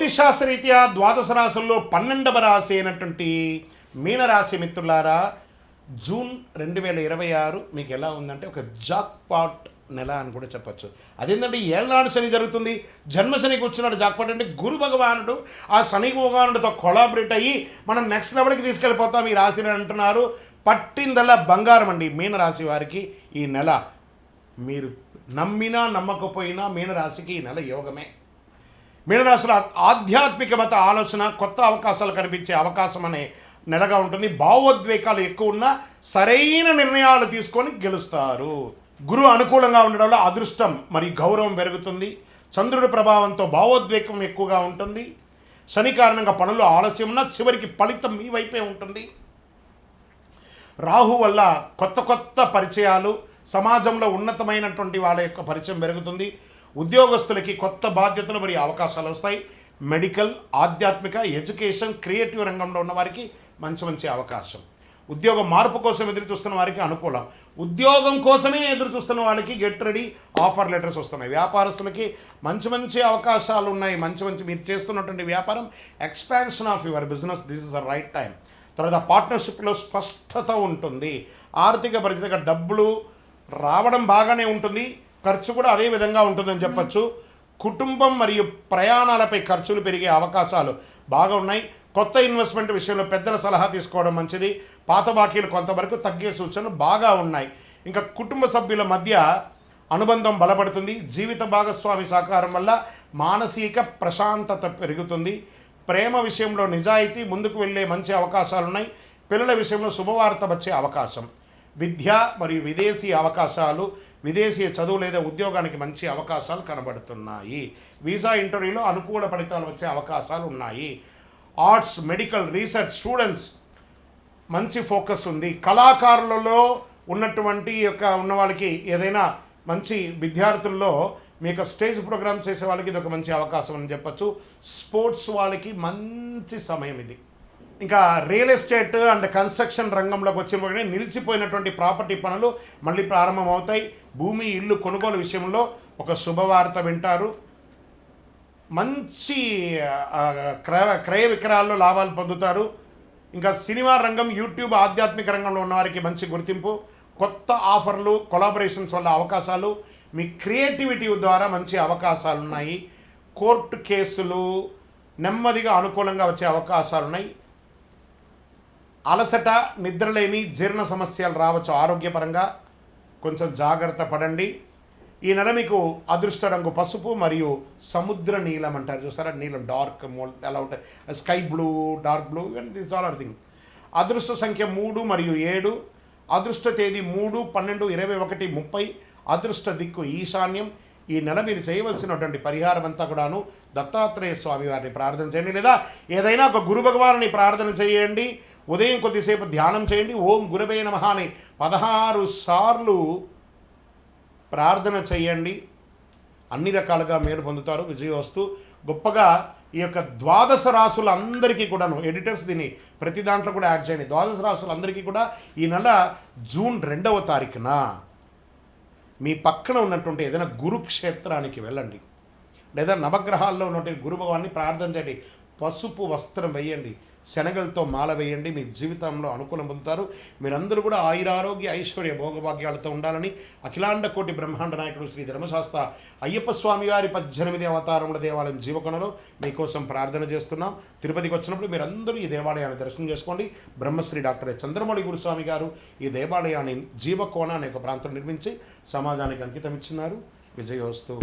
జ్యోతిషాస్త్రరీత్యా ద్వాదశ రాశుల్లో 12వ రాశి అయినటువంటి మీనరాశి మిత్రులారా, జూన్ 2026 మీకు ఎలా ఉందంటే ఒక జాక్పాట్ నెల అని కూడా చెప్పచ్చు. అదేంటంటే ఏళ్ళనాడు శని జరుగుతుంది. జన్మశనికి వచ్చినాడు జాక్పాట్ అంటే గురు భగవానుడు ఆ శని భగవానుడితో కొలాబరేట్ అయ్యి మనం నెక్స్ట్ లెవెల్కి తీసుకెళ్ళిపోతాం ఈ రాశిని అంటున్నారు. పట్టిందల్లా బంగారం అండి మీనరాశి వారికి ఈ నెల. మీరు నమ్మినా నమ్మకపోయినా మీనరాశికి ఈ నెల యోగమే. మీనరాశిలో ఆధ్యాత్మిక మత ఆలోచన, కొత్త అవకాశాలు కనిపించే అవకాశం అనే నెలగా ఉంటుంది. భావోద్వేగాలు ఎక్కువ ఉన్నా సరైన నిర్ణయాలు తీసుకొని గెలుస్తారు. గురువు అనుకూలంగా ఉండడం వల్ల అదృష్టం మరియు గౌరవం పెరుగుతుంది. చంద్రుడి ప్రభావంతో భావోద్వేగం ఎక్కువగా ఉంటుంది. శని కారణంగా పనులు ఆలస్యం ఉన్నా చివరికి ఫలితం మీ వైపే ఉంటుంది. రాహు వల్ల కొత్త కొత్త పరిచయాలు, సమాజంలో ఉన్నతమైనటువంటి వాళ్ళ యొక్క పరిచయం పెరుగుతుంది. ఉద్యోగస్తులకి కొత్త బాధ్యతలు మరియు అవకాశాలు వస్తాయి. మెడికల్, ఆధ్యాత్మిక, ఎడ్యుకేషన్, క్రియేటివ్ రంగంలో ఉన్న వారికి మంచి అవకాశం. ఉద్యోగ మార్పు కోసం ఎదురు చూస్తున్న వారికి అనుకూలం. ఉద్యోగం కోసమే ఎదురు చూస్తున్న వాళ్ళకి గెట్ రెడీ, ఆఫర్ లెటర్స్ వస్తున్నాయి. వ్యాపారస్తులకి మంచి అవకాశాలు ఉన్నాయి. మంచి మీరు చేస్తున్నటువంటి వ్యాపారం, expansion of your business, this is the right time. తర్వాత పార్ట్నర్షిప్లో స్పష్టత ఉంటుంది. ఆర్థిక పరిస్థితిగా డబ్బులు రావడం బాగానే ఉంటుంది, ఖర్చు కూడా అదే విధంగా ఉంటుందని చెప్పచ్చు. కుటుంబం మరియు ప్రయాణాలపై ఖర్చులు పెరిగే అవకాశాలు బాగా ఉన్నాయి. కొత్త ఇన్వెస్ట్మెంట్ విషయంలో పెద్దల సలహా తీసుకోవడం మంచిది. పాత బాకీలు కొంతవరకు తగ్గే సూచనలు బాగా ఉన్నాయి. ఇంకా కుటుంబ సభ్యుల మధ్య అనుబంధం బలపడుతుంది. జీవిత భాగస్వామి సహకారం వల్ల మానసిక ప్రశాంతత పెరుగుతుంది. ప్రేమ విషయంలో నిజాయితీ, ముందుకు వెళ్ళే మంచి అవకాశాలు ఉన్నాయి. పిల్లల విషయంలో శుభవార్త వచ్చే అవకాశం. విద్య మరియు విదేశీ అవకాశాలు, విదేశీ చదువు లేదా ఉద్యోగానికి మంచి అవకాశాలు కనబడుతున్నాయి. వీసా ఇంటర్వ్యూలో అనుకూల ఫలితాలు వచ్చే అవకాశాలు ఉన్నాయి. ఆర్ట్స్, మెడికల్, రీసెర్చ్ స్టూడెంట్స్ మంచి ఫోకస్ ఉంది. కళాకారులలో ఉన్నటువంటి ఉన్న వాళ్ళకి ఏదైనా మంచి విద్యార్థుల్లో మీకు స్టేజ్ ప్రోగ్రామ్ చేసే వాళ్ళకి ఇది ఒక మంచి అవకాశం అని చెప్పచ్చు. స్పోర్ట్స్ వాళ్ళకి మంచి సమయం ఇది. ఇంకా రియల్ ఎస్టేట్ అండ్ కన్స్ట్రక్షన్ రంగంలోకి వచ్చిన నిలిచిపోయినటువంటి ప్రాపర్టీ పనులు మళ్ళీ ప్రారంభమవుతాయి. భూమి, ఇల్లు కొనుగోలు విషయంలో ఒక శుభవార్త వింటారు. మంచి క్రయ విక్రయాల్లో లాభాలు పొందుతారు. ఇంకా సినిమా రంగం, యూట్యూబ్, ఆధ్యాత్మిక రంగంలో ఉన్నవారికి మంచి గుర్తింపు. కొత్త ఆఫర్లు, కొలాబరేషన్స్ వల్ల అవకాశాలు, మీ క్రియేటివిటీ ద్వారా మంచి అవకాశాలు ఉన్నాయి. కోర్టు కేసులు నెమ్మదిగా అనుకూలంగా వచ్చే అవకాశాలు ఉన్నాయి. అలసట, నిద్రలేమి, జీర్ణ సమస్యలు రావచ్చు. ఆరోగ్యపరంగా కొంచెం జాగ్రత్త పడండి. ఈ నెల మీకు అదృష్ట రంగు పసుపు మరియు సముద్ర నీలం అంటారు చూసారా, నీలం డార్క్ ఎలా ఉంటాయి, sky blue, dark blue, and this all are thing. అదృష్ట సంఖ్య 3 మరియు 7. అదృష్ట తేదీ 3, 12, 21, 30. అదృష్ట దిక్కు ఈశాన్యం. ఈ నెల మీరు చేయవలసినటువంటి పరిహారం అంతా కూడాను దత్తాత్రేయ స్వామి వారిని ప్రార్థన చేయండి, లేదా ఏదైనా ఒక గురు భగవాన్ని ప్రార్థన చేయండి. ఉదయం కొద్దిసేపు ధ్యానం చేయండి. ఓం గురవే నమః అని 16 సార్లు ప్రార్థన చేయండి. అన్ని రకాలుగా మేలు పొందుతారు. విజయోస్తు. గొప్పగా ఈ యొక్క ద్వాదశ రాశులందరికీ కూడాను, ఎడిటర్స్ దీన్ని ప్రతి దాంట్లో కూడా యాడ్ చేయండి. ద్వాదశ రాశులందరికీ కూడా ఈ నెల జూన్ 2వ తారీఖున మీ పక్కన ఉన్నటువంటి ఏదైనా గురుక్షేత్రానికి వెళ్ళండి, లేదా నవగ్రహాల్లో ఉన్నటువంటి గురు భగవాన్ని ప్రార్థన చేయండి. పసుపు వస్త్రం వేయండి, శనగలతో మాల వేయండి. మీ జీవితంలో అనుకూలం పొందుతారు. మీరందరూ కూడా ఆయురారోగ్య, ఐశ్వర్య, భోగభాగ్యాలతో ఉండాలని అఖిలాండ కోటి బ్రహ్మాండ నాయకుడు శ్రీ ధర్మశాస్త్ర అయ్యప్ప స్వామి వారి 18 అవతారముల దేవాలయం జీవకొండలో మీకోసం ప్రార్థన చేస్తున్నాం. తిరుపతికి వచ్చినప్పుడు మీరందరూ ఈ దేవాలయాన్ని దర్శనం చేసుకోండి. బ్రహ్మశ్రీ డాక్టర్ చంద్రమౌళి గురుస్వామి గారు ఈ దేవాలయాన్ని జీవకోణ అనే ఒక ప్రాంతం నిర్మించి సమాజానికి అంకితం ఇచ్చినారు. విజయోస్తు.